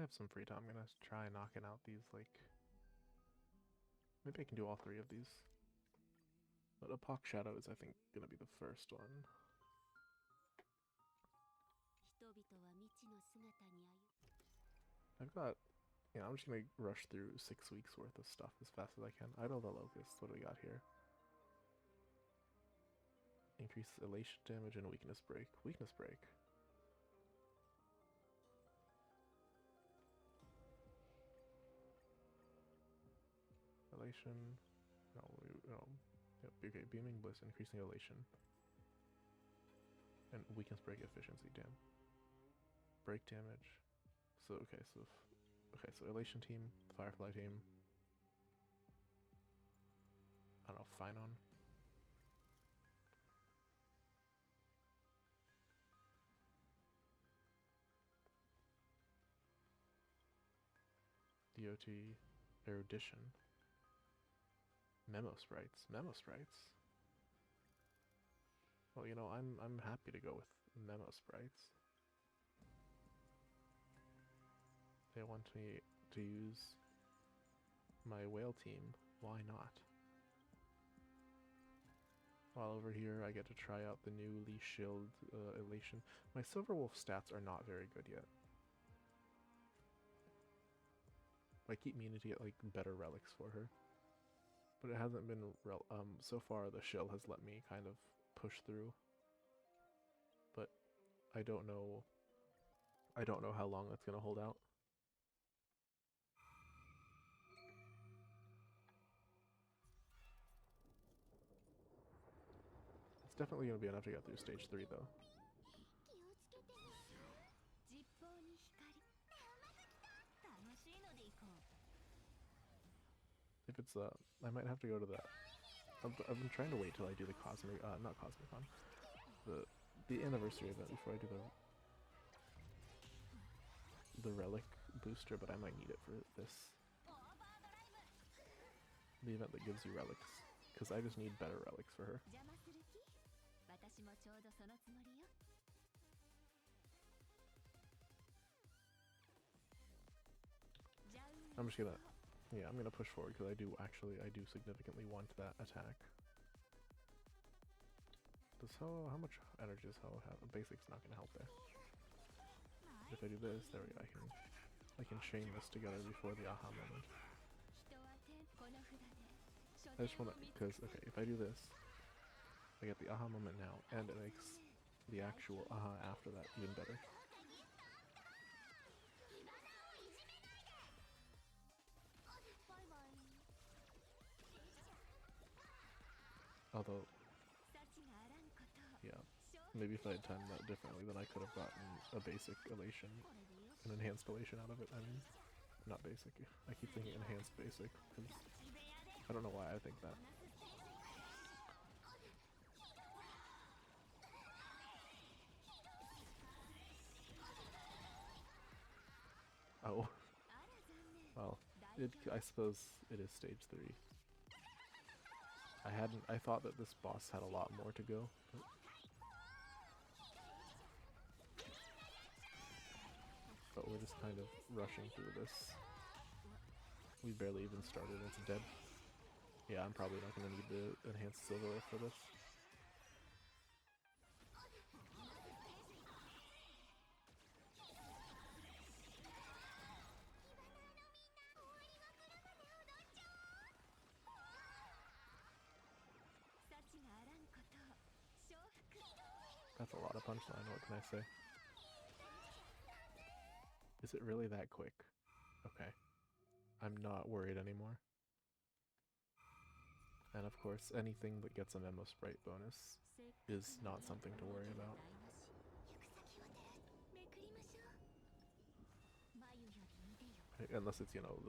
have some free time. I'm gonna try knocking out these, like... Maybe I can do all three of these. But Apoc Shadow is, I think, gonna be the first one. I've got... Yeah, I'm just gonna rush through 6 weeks worth of stuff as fast as I can. Idle the Locusts, what do we got here? Increases elation damage and weakness break. Weakness break. Elation. No. Yep, okay, Beaming Bliss, increasing elation. And weakness break efficiency, damn. Break damage. So, so elation team, Firefly team. I don't know, Finon. DOT, Erudition. Memo sprites. Well, you know, I'm happy to go with memo sprites. They want me to use my whale team. Why not? While over here, I get to try out the new Leash Shield Elation. My Silver Wolf stats are not very good yet. I keep meaning to get like better relics for her, but it hasn't been so far. The shield has let me kind of push through, but I don't know how long that's gonna hold out. It's definitely gonna be enough to get through stage 3 though. If it's I might have to go to that. I've been trying to wait till I do the not Cosmicon, the anniversary event before I do the relic booster, but I might need it for this. The event that gives you relics, because I just need better relics for her. I'm just gonna, yeah, I'm gonna push forward because I do significantly want that attack. Does Ho, how much energy does Ho have? Basic's not gonna help there. If I do this, there we go. I can chain this together before the aha moment. I just wanna, because okay, if I do this, I get the aha moment now, and it makes the actual aha after that even better. Although, yeah, maybe if I had timed that differently, then I could have gotten a basic elation, an enhanced elation out of it. I mean, not basic. I keep thinking enhanced basic, because I don't know why I think that. Oh. Well, I suppose it is stage 3. I thought that this boss had a lot more to go. But we're just kind of rushing through this. We barely even started, it's dead. Yeah, I'm probably not going to need the enhanced silver for this. That's a lot of punchline, what can I say? Is it really that quick? Okay. I'm not worried anymore. And of course, anything that gets a memo sprite bonus is not something to worry about. Unless it's, you know,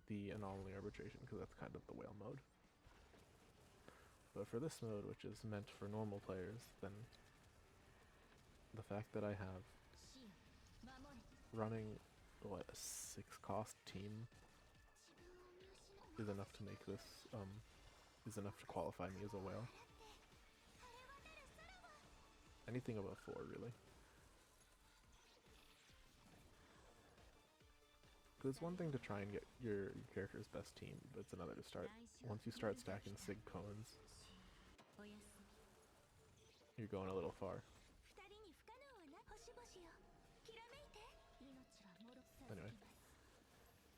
the anomaly arbitration, because that's kind of the whale mode. But for this mode, which is meant for normal players, then the fact that I have running, what, a 6-cost team is enough to make this, is enough to qualify me as a whale. Anything above 4, really. Because it's one thing to try and get your character's best team, but it's another to start. Once you start stacking sig cones, you're going a little far. Anyway,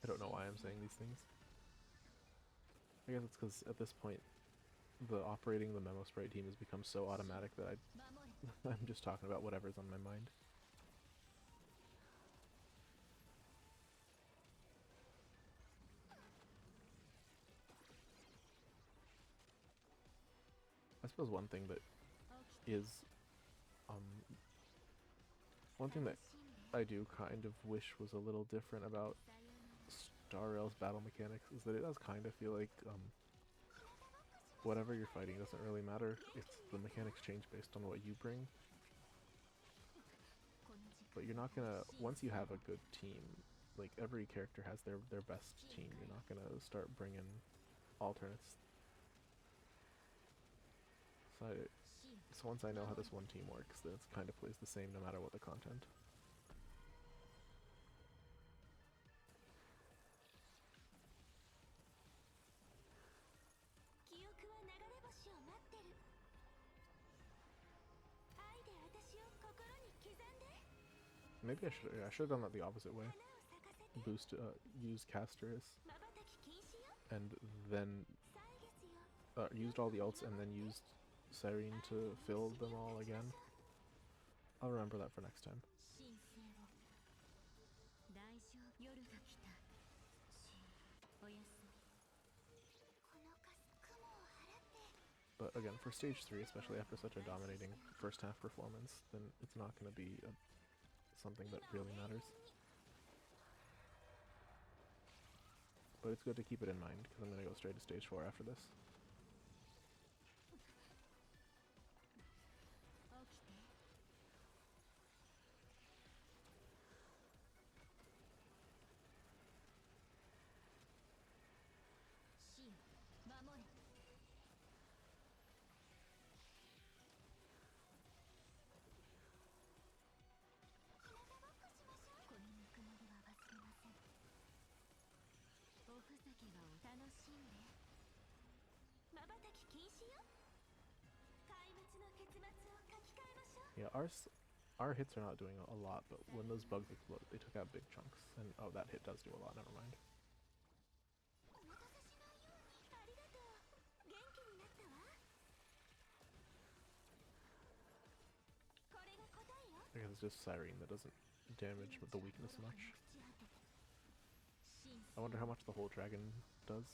I don't know why I'm saying these things. I guess it's because at this point, operating the memo sprite team has become so automatic that I'm just talking about whatever's on my mind. I suppose one thing that I do kind of wish was a little different about Star Rail's battle mechanics is that it does kind of feel like whatever you're fighting doesn't really matter. It's the mechanics change based on what you bring. But you're not gonna, once you have a good team, like every character has their best team, you're not gonna start bringing alternates. So once I know how this one team works, then it kind of plays the same no matter what the content. Maybe I should have done that the opposite way. Use Casterus, and then used all the ults, and then used Cyrene to fill them all again. I'll remember that for next time. But again, for stage 3, especially after such a dominating first half performance, then it's not going to be something that really matters. But it's good to keep it in mind, because I'm going to go straight to stage 4 after this. Yeah, our hits are not doing a lot, but when those bugs exploded, they took out big chunks. And oh, that hit does do a lot, never mind. I guess it's just Cyrene that doesn't damage with the weakness much. I wonder how much the whole dragon does.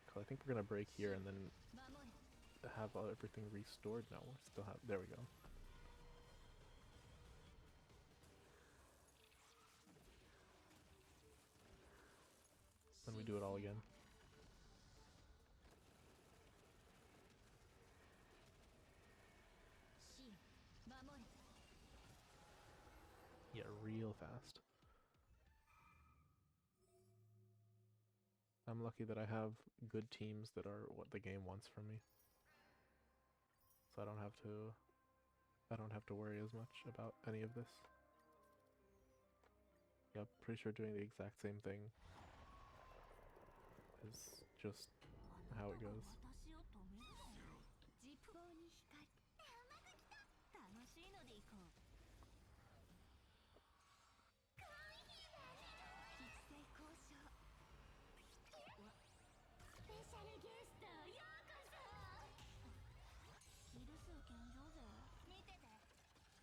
Cause I think we're gonna break here and then have everything restored. No, we still have. There we go. Then we do it all again. Yeah, real fast. I'm lucky that I have good teams that are what the game wants from me. So I don't have to worry as much about any of this. Yeah, pretty sure doing the exact same thing is just how it goes.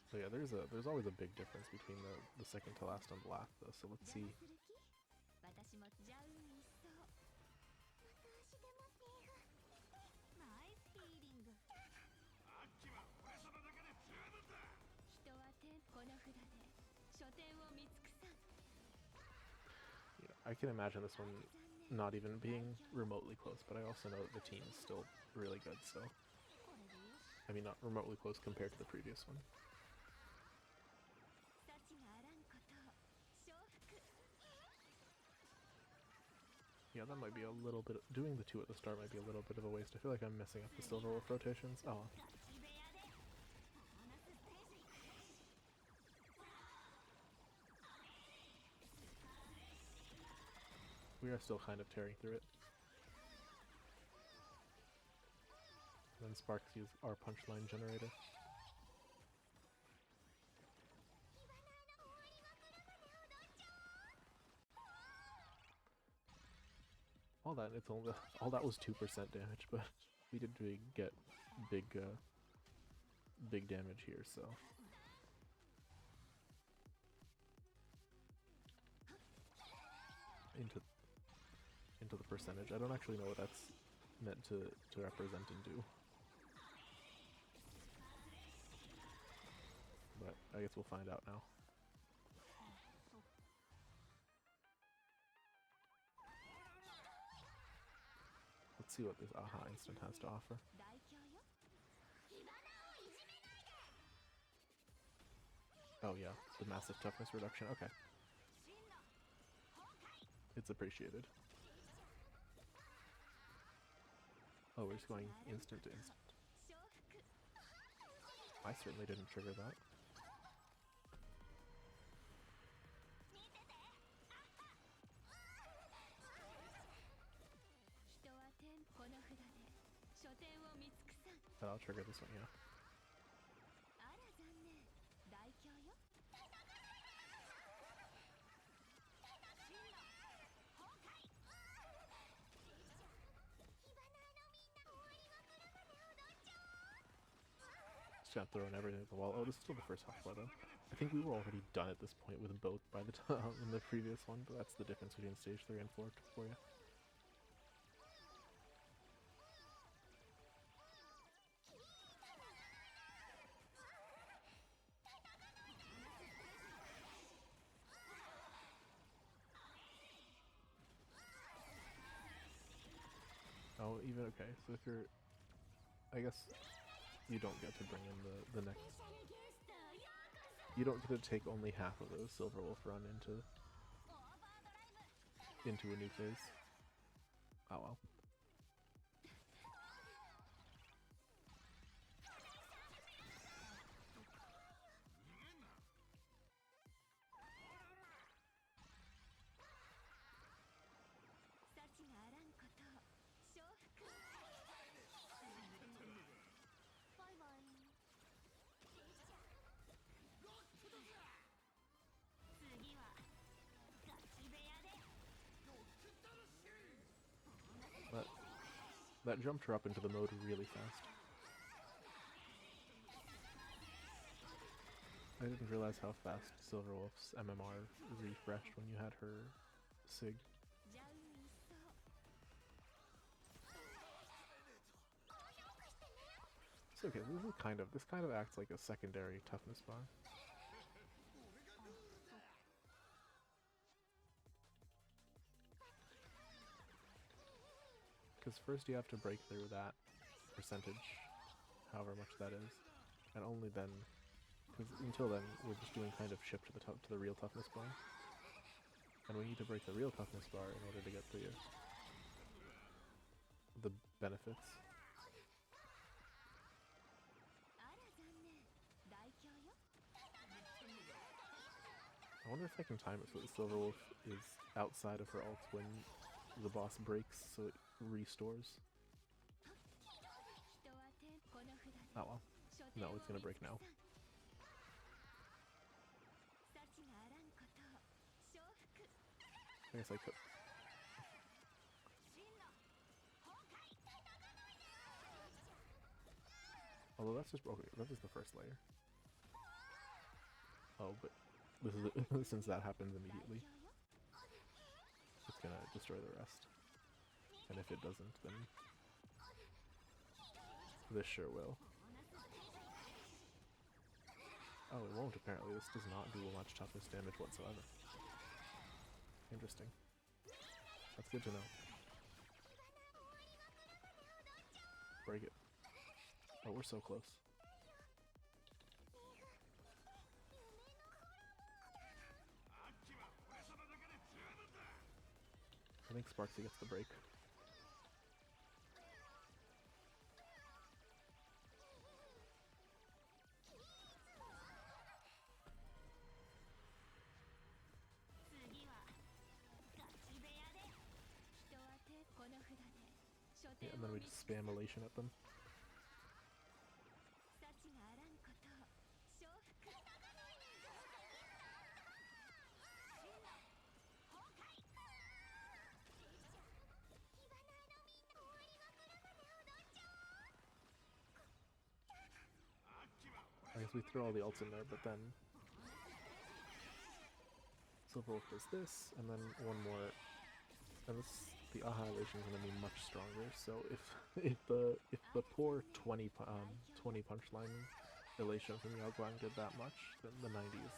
So yeah, there's always a big difference between the second to last and the last though, so let's see. Yeah, I can imagine this one not even being remotely close, but I also know that the team is still really good, so I mean not remotely close compared to the previous one. Yeah, that might be a little bit... Doing the 2 at the start might be a little bit of a waste. I feel like I'm messing up the Silver Wolf rotations. Oh. We are still kind of tearing through it. Then Sparks use our punchline generator. All that was 2% damage, but we did get big big damage here, so into the percentage. I don't actually know what that's meant to represent and do. But I guess we'll find out now. Let's see what this Aha instant has to offer. Oh yeah, the massive toughness reduction, okay. It's appreciated. Oh, we're just going instant to instant. I certainly didn't trigger that. But I'll trigger this one, yeah. Just got thrown everything at the wall. Oh, this is still the first Hashba though. I think we were already done at this point with both by the time in the previous one, but that's the difference between stage 3 and 4 for you. Oh, even okay. So if you're, I guess you don't get to bring in the next. You don't get to take only half of the Silver Wolf run into a new phase. Oh well. That jumped her up into the mode really fast. I didn't realize how fast Silverwolf's MMR refreshed when you had her Sig. It's okay, this kind of acts like a secondary toughness bar. Because first you have to break through that percentage, however much that is, and only then, because until then we're just doing kind of shift to the real toughness bar, and we need to break the real toughness bar in order to get the benefits. I wonder if I can time it so the Silver Wolf is outside of her ult when the boss breaks, so it restores. Oh well. No, it's gonna break now. I guess I could. Although that's just okay, that is the first layer. Oh, but this is since that happens immediately, it's gonna destroy the rest. And if it doesn't, then this sure will. Oh, it won't apparently. This does not do much toughness damage whatsoever. Interesting. That's good to know. Break it. Oh, we're so close. I think Sparksy gets the break. then we just spam elation at them. I guess we throw all the ults in there, but then Silverwolf does this, and then one more, and the Aha elation is going to be much stronger. So if the poor 20 punchline elation from Yaoguang did that much, then the 90s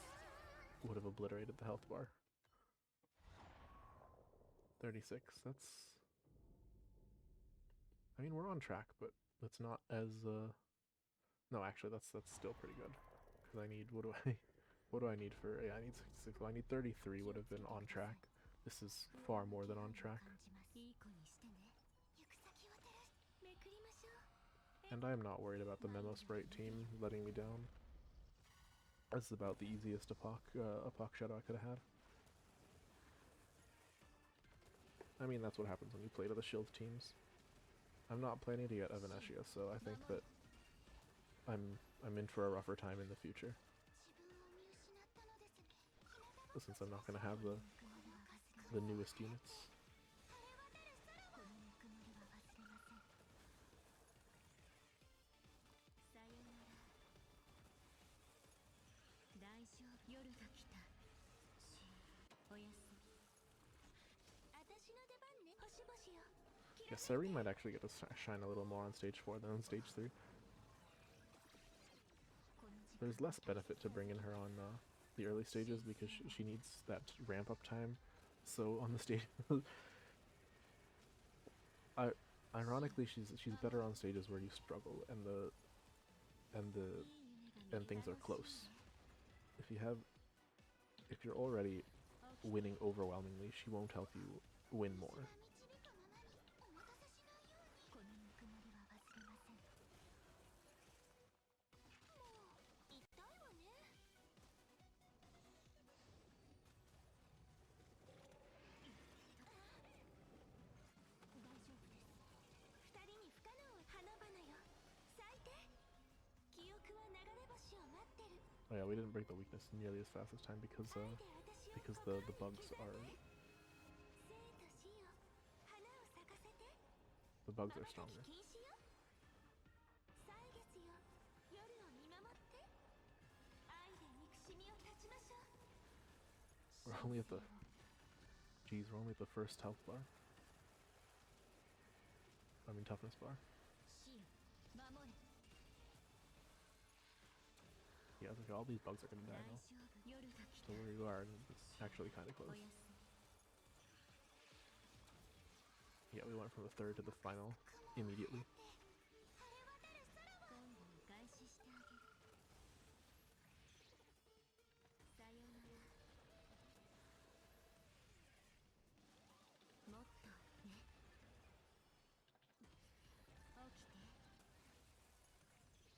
would have obliterated the health bar. 36. That's. I mean, we're on track, but it's not as. No, actually, that's still pretty good. Because I need, what do I need for, yeah, I need 66, well, I need 33 would have been on track. This is far more than on track. And I am not worried about the Memo Sprite team letting me down. This is about the easiest Apoc Shadow I could have had. I mean, that's what happens when you play to the shield teams. I'm not planning to get Evanescia, so I think that I'm in for a rougher time in the future. Since I'm not going to have the newest units. Yeah, Serene might actually get to shine a little more on stage 4 than on stage 3. There's less benefit to bringing her on the early stages because she needs that ramp up time. So on the stage, ironically, she's better on stages where you struggle and things are close. If you're already winning overwhelmingly, she won't help you win more. Oh yeah, we didn't break the weakness nearly as fast this time because the bugs are stronger. We're only at the we're only at the first health bar. I mean toughness bar. Yeah, like all these bugs are gonna die now. So where you are, it's actually kind of close. Yeah, we went from the third to the final immediately.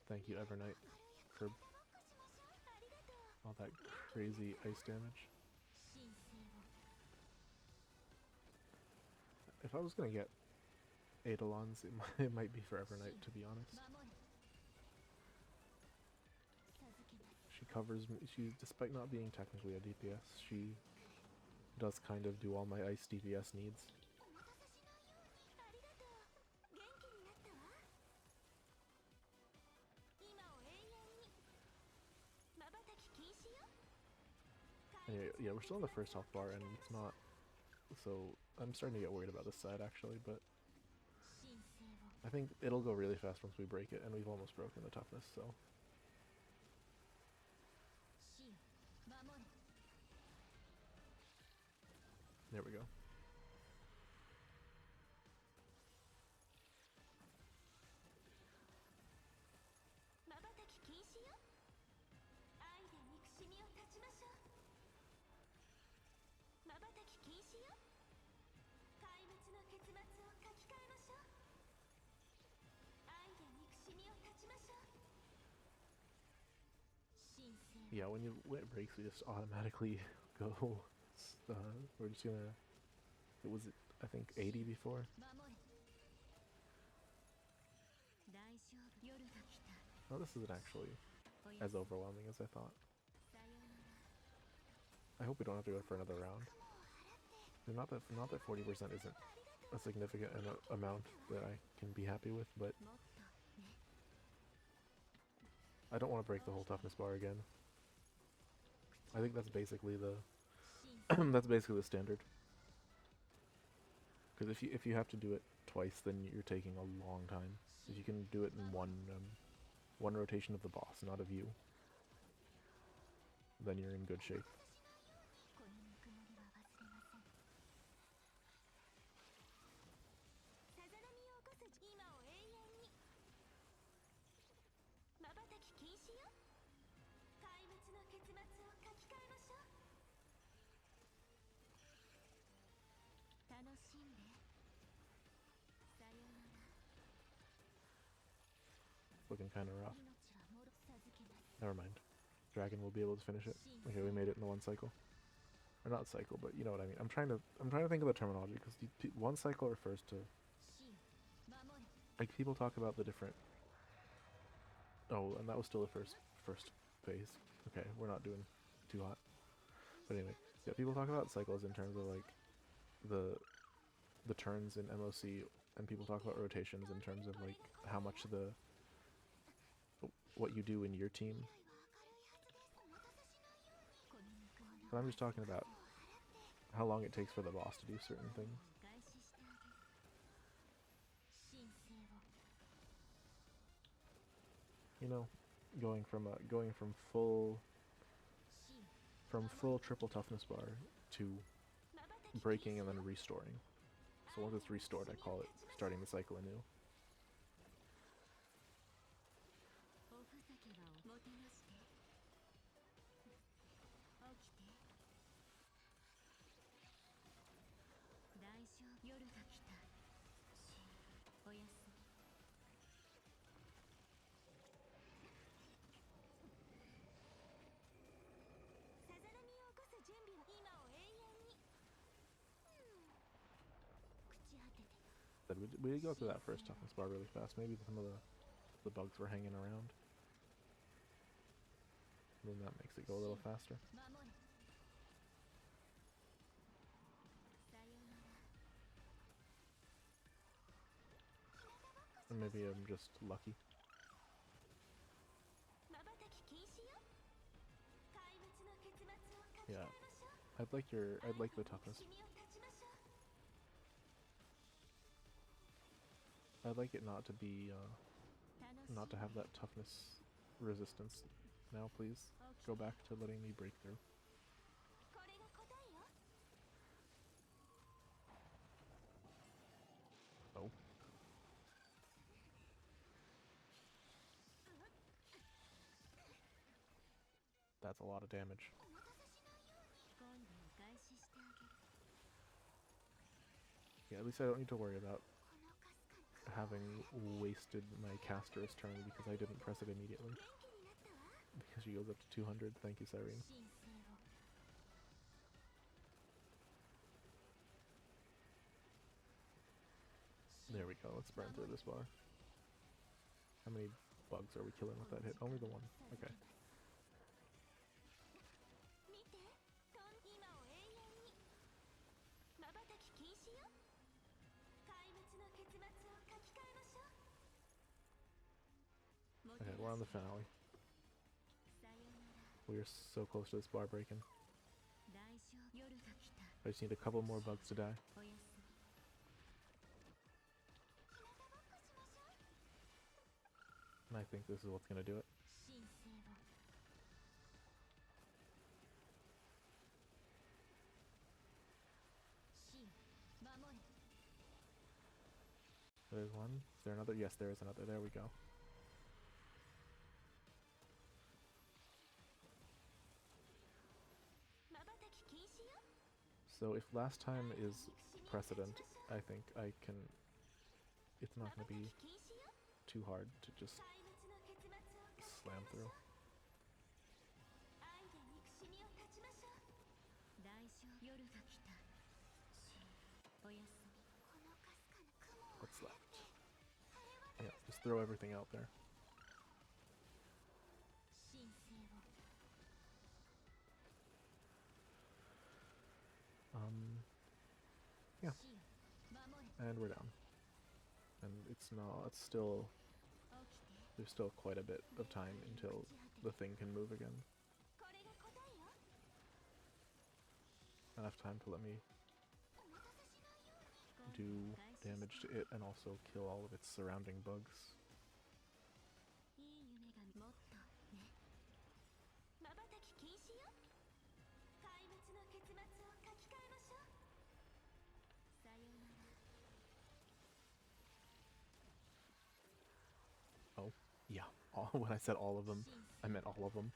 Thank you, Evernight, for all that crazy ice damage. If I was gonna get Eidolons, it might be for Evernight, to be honest. She covers me, despite not being technically a DPS, she does kind of do all my ice DPS needs. Anyway, yeah, we're still in the first health bar, and it's not... So, I'm starting to get worried about this side, actually, but... I think it'll go really fast once we break it, and we've almost broken the toughness, so... There we go. Yeah, when it breaks, we just automatically go. We're just gonna. It was, I think, 80 before. Oh, this isn't actually as overwhelming as I thought. I hope we don't have to go for another round. Not that 40% isn't a significant amount that I can be happy with, but I don't want to break the whole toughness bar again. I think that's basically the that's basically the standard. Because if you have to do it twice, then you're taking a long time. If you can do it in one rotation of the boss, not of you, then you're in good shape. Looking kind of rough. Never mind. Dragon will be able to finish it. Okay, we made it in the one cycle. Or not cycle, but you know what I mean. I'm trying to think of the terminology, because one cycle refers to, like, people talk about the different. Oh, and that was still the first phase. Okay, we're not doing too hot. But anyway, yeah, people talk about cycles in terms of like the turns in MOC, and people talk about rotations in terms of like how much what you do in your team. But I'm just talking about how long it takes for the boss to do certain things. You know, going from full triple toughness bar to breaking and then restoring. So once it's restored, I call it starting the cycle anew. We did go through that first toughness bar really fast. Maybe some of the bugs were hanging around. And then that makes it go a little faster. Or maybe I'm just lucky. Yeah, I'd like the toughness. I'd like it not to be, not to have that toughness resistance now, please. Go back to letting me break through. Oh. That's a lot of damage. Yeah, at least I don't need to worry about having wasted my caster's turn because I didn't press it immediately. Because she goes up to 200. Thank you, Cyrene. There we go. Let's burn through this bar. How many bugs are we killing with that hit? Only the one. Okay. Okay, we're on the finale. We are so close to this bar breaking. I just need a couple more bugs to die. And I think this is what's gonna do it. There's one. Is there another? Yes, there is another. There we go. So if last time is precedent, I think I can... It's not going to be too hard to just slam through. What's left? Yeah, just throw everything out there. And we're down. And it's still, there's still quite a bit of time until the thing can move again. Enough time to let me do damage to it and also kill all of its surrounding bugs. Oh, yeah. When I said all of them, I meant all of them.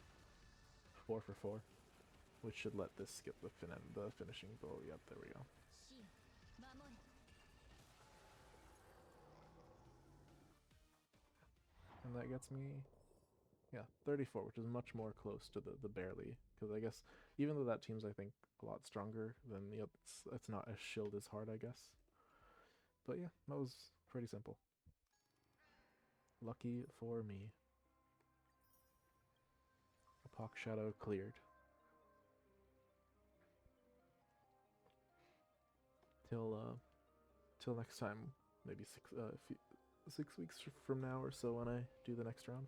4 for 4. Which should let this skip the finishing blow. Yep, there we go. And that gets me, yeah, 34, which is much more close to the barely. Because I guess, even though that team's, I think, a lot stronger than the other, it's not as shield as hard, I guess. But yeah, that was pretty simple. Lucky for me. Apoc Shadow cleared. Till next time, maybe 6 weeks from now or so when I do the next round.